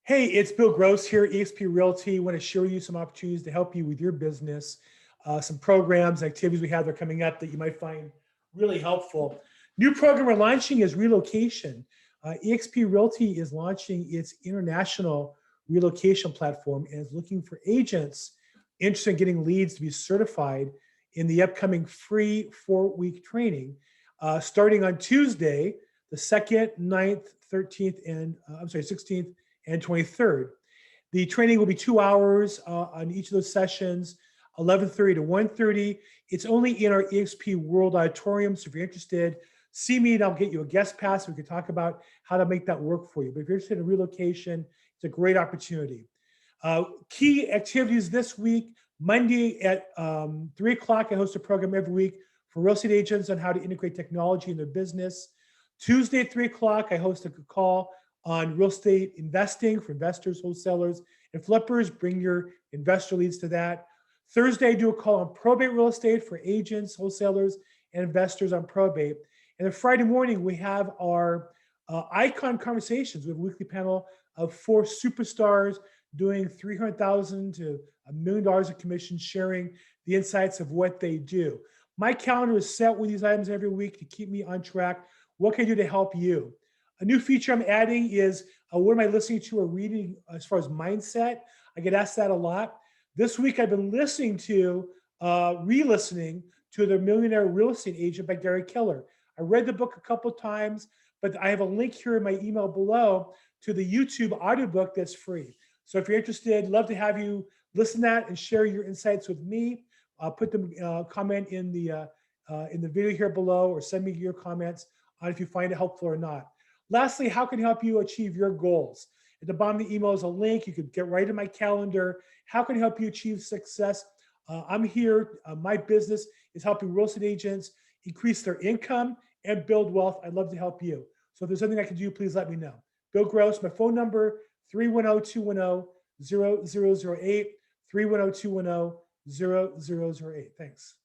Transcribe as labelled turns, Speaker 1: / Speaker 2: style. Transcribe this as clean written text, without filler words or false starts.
Speaker 1: Hey, it's Bill Gross here, eXp Realty. Want to share with you some opportunities to help you with your business, some programs, activities we have that are coming up that you might find really helpful. New program we're launching is relocation. eXp Realty is launching its international relocation platform and is looking for agents interested in getting leads to be certified in the upcoming free 4-week training, starting on Tuesday, the 2nd, 9th, 13th, and 16th and 23rd. The training will be 2 hours on each of those sessions, 11:30 to 1:30. It's only in our eXp World Auditorium. So if you're interested, see me and I'll get you a guest pass. We can talk about how to make that work for you. But if you're interested in relocation, it's a great opportunity. Key activities this week: Monday at 3 o'clock, I host a program every week for real estate agents on how to integrate technology in their business. Tuesday at 3 o'clock, I host a call on real estate investing for investors, wholesalers, and flippers. Bring your investor leads to that. Thursday, I do a call on probate real estate for agents, wholesalers, and investors on probate. And then Friday morning, we have our icon conversations. We have a weekly panel of 4 superstars doing $300,000 to $1 million of commission, sharing the insights of what they do. My calendar is set with these items every week to keep me on track. What can I do to help you? A new feature I'm adding is what am I listening to or reading as far as mindset? I get asked that a lot. This week, I've been listening to, re-listening to The Millionaire Real Estate Agent by Gary Keller. I read the book a couple of times, but I have a link here in my email below to the YouTube audiobook that's free. So if you're interested, love to have you listen to that and share your insights with me. Put the comment in the video here below, or send me your comments on if you find it helpful or not. Lastly, how can I help you achieve your goals? At the bottom of the email is a link. You could get right in my calendar. How can I help you achieve success? I'm here. My business is helping real estate agents increase their income and build wealth. I'd love to help you. So if there's something I can do, please let me know. Bill Gross, my phone number, 310-210-0008, 310-210-0008. Thanks.